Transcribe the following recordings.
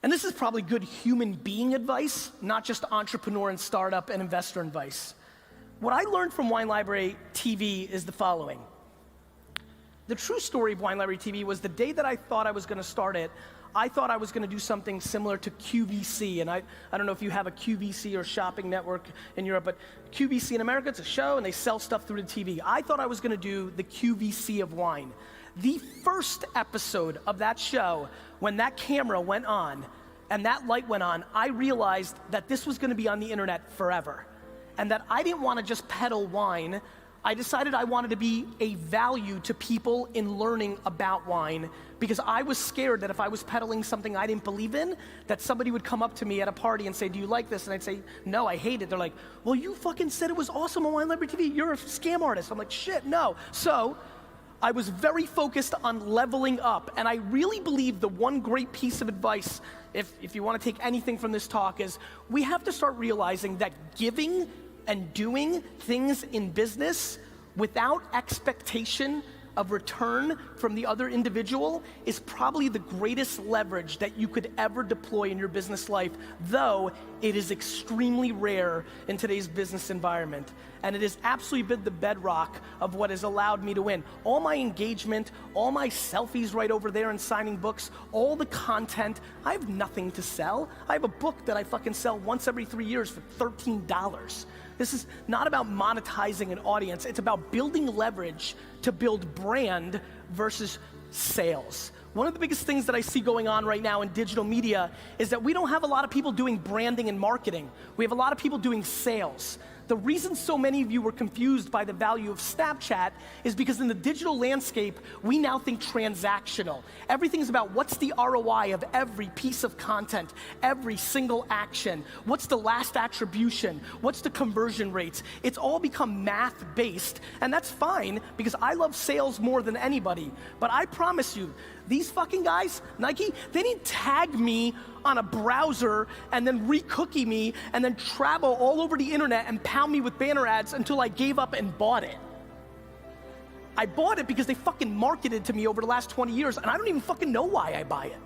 And this is probably good human being advice, not just entrepreneur and startup and investor advice. What I learned from Wine Library TV is the following. The true story of Wine Library TV was the day that I thought I was gonna start it, I thought I was gonna do something similar to QVC, and I don't know if you have a QVC or shopping network in Europe, but QVC in America, it's a show and they sell stuff through the TV. I thought I was gonna do the QVC of wine. The first episode of that show, when that camera went on and that light went on, I realized that this was gonna be on the internet forever, and that I didn't wanna just peddle wine. I decided I wanted to be a value to people in learning about wine, because I was scared that if I was peddling something I didn't believe in, that somebody would come up to me at a party and say, do you like this? And I'd say, no, I hate it. They're like, well, you fucking said it was awesome on Wine Library TV. You're a scam artist. I'm like, shit, no. So I was very focused on leveling up, and I really believe the one great piece of advice, if you wanna take anything from this talk, is we have to start realizing that giving and doing things in business without expectation of return from the other individual is probably the greatest leverage that you could ever deploy in your business life, though it is extremely rare in today's business environment. And it has absolutely been the bedrock of what has allowed me to win. All my engagement, all my selfies right over there and signing books, all the content, I have nothing to sell. I have a book that I fucking sell once every 3 years for $13. This is not about monetizing an audience, it's about building leverage to build brand versus sales. One of the biggest things that I see going on right now in digital media is that we don't have a lot of people doing branding and marketing. We have a lot of people doing sales. The reason so many of you were confused by the value of Snapchat is because in the digital landscape, we now think transactional. Everything's about what's the ROI of every piece of content, every single action, what's the last attribution, what's the conversion rates. It's all become math-based, and that's fine because I love sales more than anybody. But I promise you, these fucking guys, Nike, they didn't tag me on a browser and then re-cookie me and then travel all over the internet and pound me with banner ads until I gave up and bought it. I bought it because they fucking marketed to me over the last 20 years and I don't even fucking know why I buy it.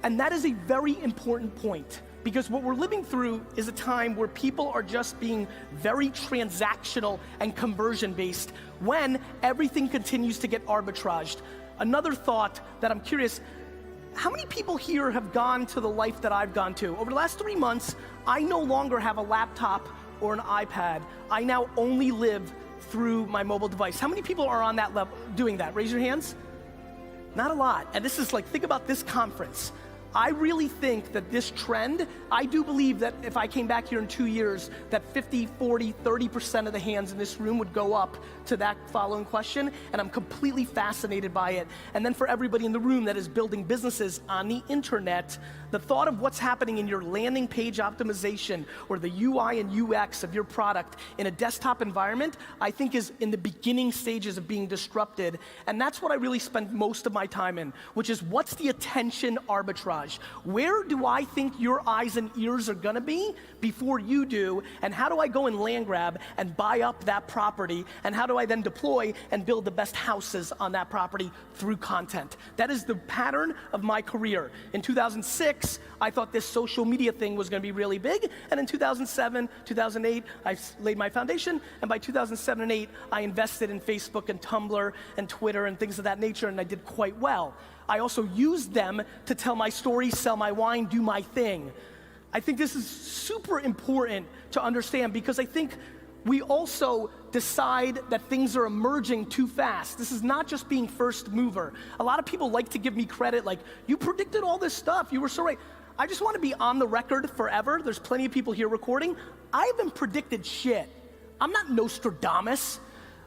And that is a very important point, because what we're living through is a time where people are just being very transactional and conversion based when everything continues to get arbitraged. Another thought that I'm curious, how many people here have gone to the life that I've gone to? Over the last 3 months, I no longer have a laptop or an iPad. I now only live through my mobile device. How many people are on that level doing that? Raise your hands. Not a lot. And this is like, think about this conference. I really think that this trend, I do believe that if I came back here in 2 years, that 50, 40, 30% of the hands in this room would go up to that following question, and I'm completely fascinated by it. And then for everybody in the room that is building businesses on the internet, the thought of what's happening in your landing page optimization or the UI and UX of your product in a desktop environment, I think is in the beginning stages of being disrupted. And that's what I really spend most of my time in, which is what's the attention arbitrage? Where do I think your eyes and ears are gonna be before you do, and how do I go and land grab and buy up that property, and how do I then deploy and build the best houses on that property through content? That is the pattern of my career. In 2006, I thought this social media thing was gonna be really big, and in 2007, 2008, I laid my foundation, and by 2007 and 8, I invested in Facebook and Tumblr and Twitter and things of that nature, and I did quite well. I also used them to tell my story, sell my wine, do my thing. I think this is super important to understand, because I think we also decide that things are emerging too fast. This is not just being first mover. A lot of people like to give me credit, like, you predicted all this stuff, you were so right. I just want to be on the record forever. There's plenty of people here recording. I haven't predicted shit. I'm not Nostradamus.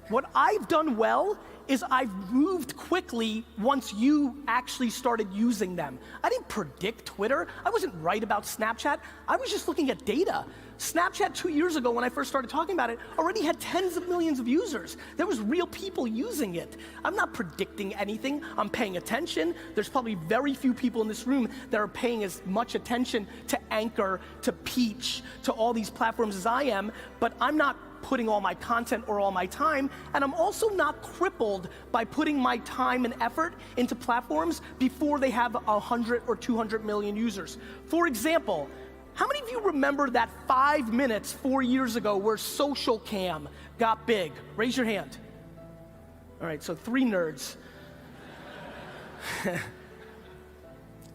What I've done well is I've moved quickly once you actually started using them. I didn't predict Twitter. I wasn't right about Snapchat. I was just looking at data. Snapchat 2 years ago, when I first started talking about it, already had tens of millions of users. There was real people using it. I'm not predicting anything. I'm paying attention. There's probably very few people in this room that are paying as much attention to Anchor, to Peach, to all these platforms as I am, but I'm not putting all my content or all my time, and I'm also not crippled by putting my time and effort into platforms before they have 100 or 200 million users. For example, how many of you remember that 5 minutes 4 years ago where social cam got big? Raise your hand. All right, so 3 nerds.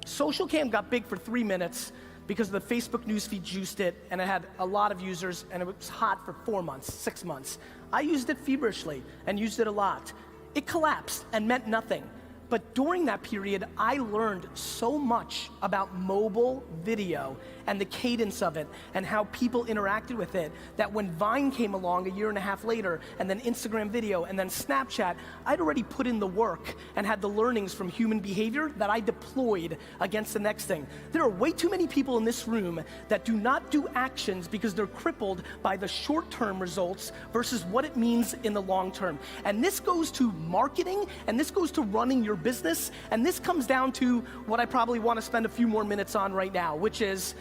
Social cam got big for 3 minutes because the Facebook newsfeed juiced it, and it had a lot of users, and it was hot for 4 months, 6 months. I used it feverishly and used it a lot. It collapsed and meant nothing. But during that period, I learned so much about mobile video and the cadence of it and how people interacted with it, that when Vine came along a year and a half later, and then Instagram video, and then Snapchat, I'd already put in the work and had the learnings from human behavior that I deployed against the next thing. There are way too many people in this room that do not do actions because they're crippled by the short-term results versus what it means in the long term. And this goes to marketing, and this goes to running your business, and this comes down to what I probably want to spend a few more minutes on right now, which is,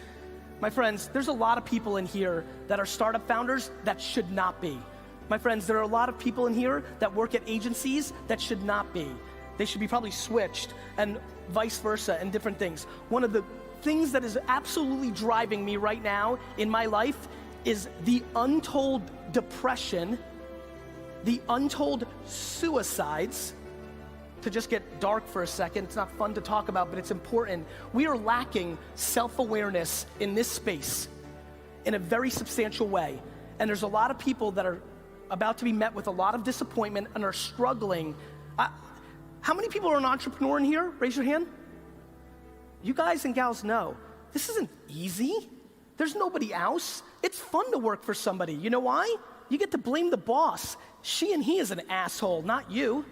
my friends, there's a lot of people in here that are startup founders that should not be. My friends, there are a lot of people in here that work at agencies that should not be. They should be probably switched, and vice versa, and different things. One of the things that is absolutely driving me right now in my life is the untold depression, the untold suicides. To just get dark for a second, it's not fun to talk about, but it's important. We are lacking self-awareness in this space in a very substantial way. And there's a lot of people that are about to be met with a lot of disappointment and are struggling. How many people are an entrepreneur in here? Raise your hand. You guys and gals know, this isn't easy. There's nobody else. It's fun to work for somebody. You know why? You get to blame the boss. She and he is an asshole, not you.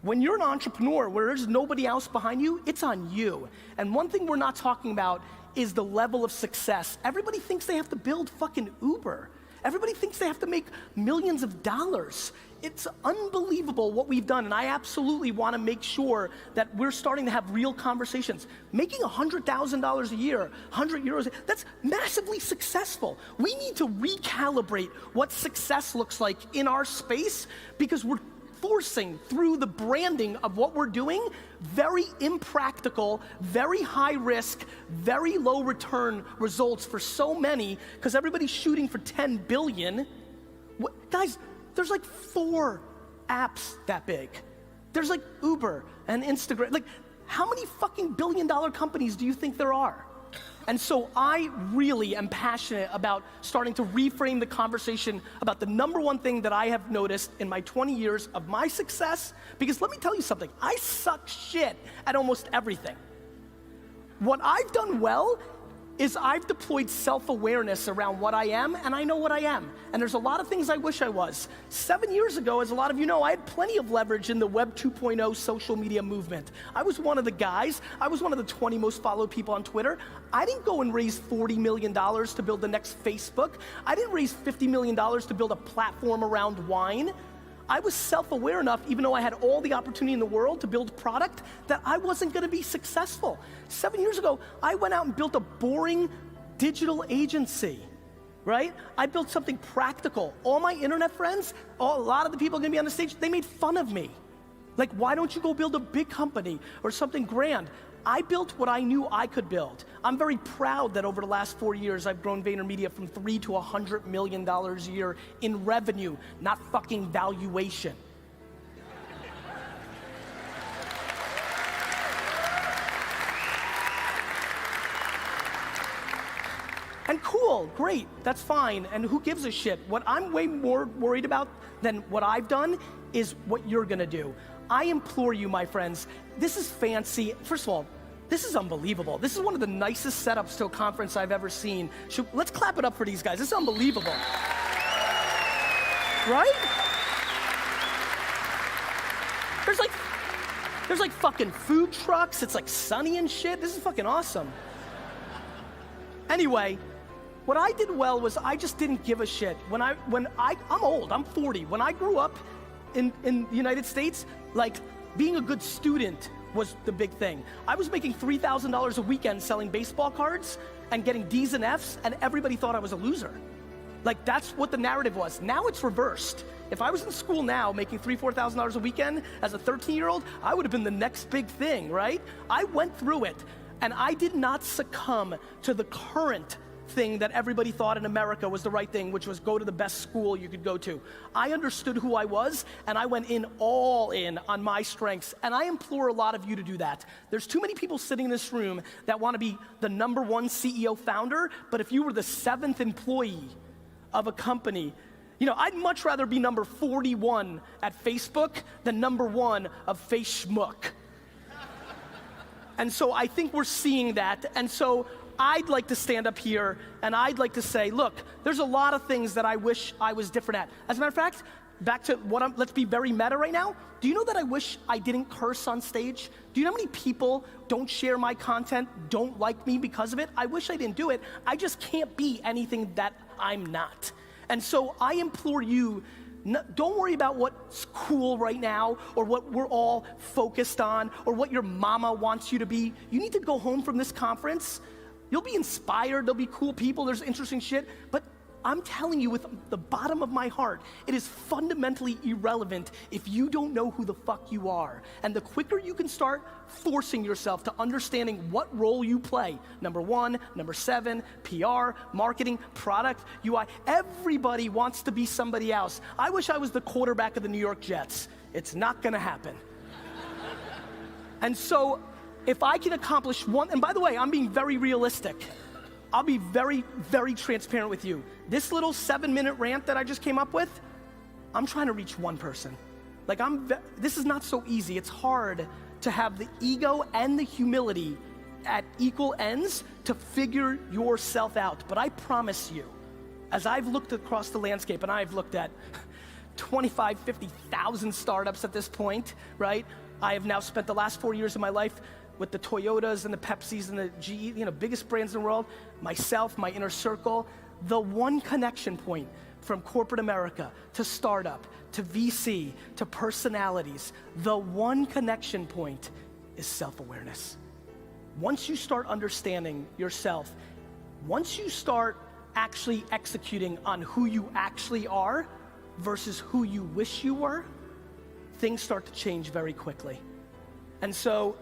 When you're an entrepreneur where there's nobody else behind you, it's on you. And one thing we're not talking about is the level of success. Everybody thinks they have to build fucking Uber. Everybody thinks they have to make millions of dollars. It's unbelievable what we've done, and I absolutely want to make sure that we're starting to have real conversations. Making $100,000 a year, 100 euros, that's massively successful. We need to recalibrate what success looks like in our space, because we're forcing through the branding of what we're doing very impractical, very high risk, very low return results for so many, because everybody's shooting for 10 billion. Guys, there's like 4 apps that big. There's like Uber and Instagram. Like, how many fucking billion-dollar companies do you think there are? And so I really am passionate about starting to reframe the conversation about the number one thing that I have noticed in my 20 years of my success, because let me tell you something, I suck shit at almost everything. What I've done well is I've deployed self-awareness around what I am, and I know what I am. And there's a lot of things I wish I was. 7 years ago, as a lot of you know, I had plenty of leverage in the Web 2.0 social media movement. I was one of the guys, I was one of the 20 most followed people on Twitter. I didn't go and raise $40 million to build the next Facebook. I didn't raise $50 million to build a platform around wine. I was self-aware enough, even though I had all the opportunity in the world to build product, that I wasn't gonna be successful. 7 years ago, I went out and built a boring digital agency, right? I built something practical. All my internet friends, a lot of the people gonna be on the stage, they made fun of me. Like, why don't you go build a big company or something grand? I built what I knew I could build. I'm very proud that over the last 4 years, I've grown VaynerMedia from $3 to $100 million a year in revenue, not fucking valuation. And cool, great, that's fine, and who gives a shit? What I'm way more worried about than what I've done is what you're gonna do. I implore you, my friends, this is fancy. First of all, this is unbelievable. This is one of the nicest setups to a conference I've ever seen. Let's clap it up for these guys. This is unbelievable. Right? There's like fucking food trucks. It's like sunny and shit. This is fucking awesome. Anyway, what I did well was I just didn't give a shit. I'm old, I'm 40. When I grew up in the United States, like, being a good student was the big thing. I was making $3,000 a weekend selling baseball cards and getting D's and F's, and everybody thought I was a loser. Like, that's what the narrative was. Now it's reversed. If I was in school now making $3,000, $4,000 a weekend as a 13-year-old, I would have been the next big thing, right? I went through it, and I did not succumb to the current thing that everybody thought in America was the right thing, which was go to the best school you could go to. I understood who I was, and I went in all in on my strengths, and I implore a lot of you to do that. There's too many people sitting in this room that want to be the #1 CEO founder, but if you were the 7th employee of a company, you know, I'd much rather be number 41 at Facebook than #1 of Facebook. And so I think we're seeing that, and so I'd like to stand up here and I'd like to say, look, there's a lot of things that I wish I was different at. As a matter of fact, back to let's be very meta right now. Do you know that I wish I didn't curse on stage? Do you know how many people don't share my content, don't like me because of it? I wish I didn't do it. I just can't be anything that I'm not. And so I implore you, don't worry about what's cool right now or what we're all focused on or what your mama wants you to be. You need to go home from this conference. You'll be inspired, there'll be cool people, there's interesting shit, but I'm telling you with the bottom of my heart, it is fundamentally irrelevant if you don't know who the fuck you are. And the quicker you can start forcing yourself to understanding what role you play, #1, #7, PR, marketing, product, UI, everybody wants to be somebody else. I wish I was the quarterback of the New York Jets. It's not gonna happen. And so, if I can accomplish one, and by the way, I'm being very realistic. I'll be very, very transparent with you. This little 7-minute rant that I just came up with, I'm trying to reach one person. Like, this is not so easy. It's hard to have the ego and the humility at equal ends to figure yourself out. But I promise you, as I've looked across the landscape, and I've looked at 25, 50,000 startups at this point, right? I have now spent the last 4 years of my life with the Toyotas and the Pepsis and the GE, you know, biggest brands in the world, myself, my inner circle. The one connection point from corporate America to startup, to VC, to personalities, the one connection point is self-awareness. Once you start understanding yourself, once you start actually executing on who you actually are versus who you wish you were, things start to change very quickly. And so,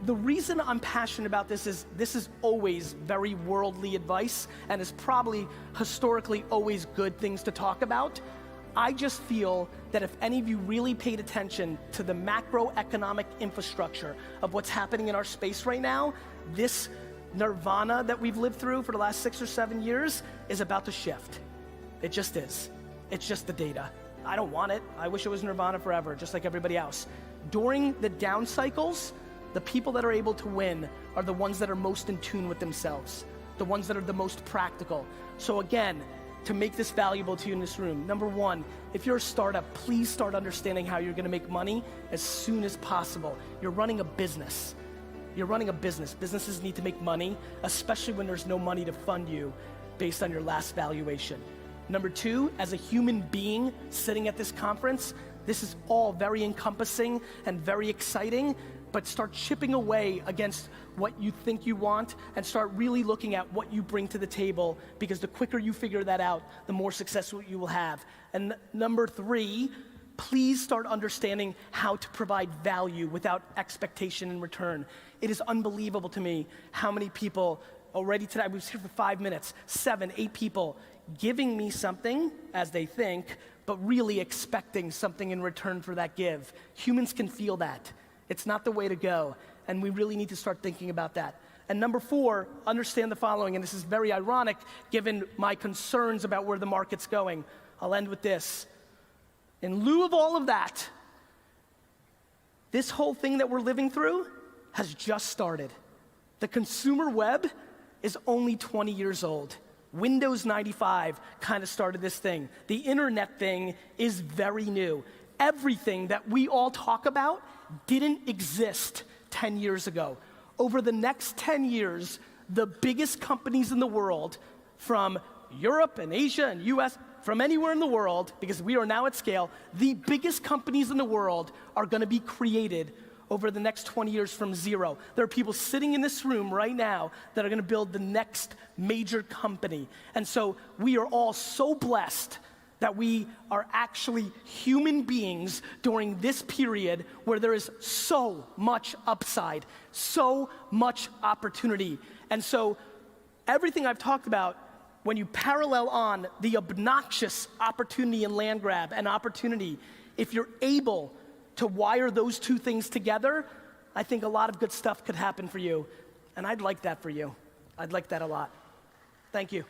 the reason I'm passionate about this is always very worldly advice and is probably historically always good things to talk about. I just feel that if any of you really paid attention to the macroeconomic infrastructure of what's happening in our space right now, this nirvana that we've lived through for the last 6 or 7 years is about to shift. It just is. It's just the data. I don't want it. I wish it was nirvana forever, just like everybody else. During the down cycles, the people that are able to win are the ones that are most in tune with themselves, the ones that are the most practical. So again, to make this valuable to you in this room, #1, if you're a startup, please start understanding how you're gonna make money as soon as possible. You're running a business. You're running a business. Businesses need to make money, especially when there's no money to fund you based on your last valuation. #2, as a human being sitting at this conference, this is all very encompassing and very exciting, but start chipping away against what you think you want and start really looking at what you bring to the table, because the quicker you figure that out, the more successful you will have. And #3, please start understanding how to provide value without expectation in return. It is unbelievable to me how many people already today, I was here for 5 minutes, 7, 8 people giving me something as they think, but really expecting something in return for that give. Humans can feel that. It's not the way to go, and we really need to start thinking about that. And #4, understand the following, and this is very ironic given my concerns about where the market's going. I'll end with this. In lieu of all of that, this whole thing that we're living through has just started. The consumer web is only 20 years old. Windows 95 kind of started this thing. The internet thing is very new. Everything that we all talk about didn't exist 10 years ago. Over the next 10 years, the biggest companies in the world, from Europe and Asia and US, from anywhere in the world, because we are now at scale, the biggest companies in the world are gonna be created over the next 20 years from zero. There are people sitting in this room right now that are gonna build the next major company. And so we are all so blessed that we are actually human beings during this period where there is so much upside, so much opportunity. And so everything I've talked about, when you parallel on the obnoxious opportunity and land grab and opportunity, if you're able to wire those two things together, I think a lot of good stuff could happen for you. And I'd like that for you. I'd like that a lot. Thank you.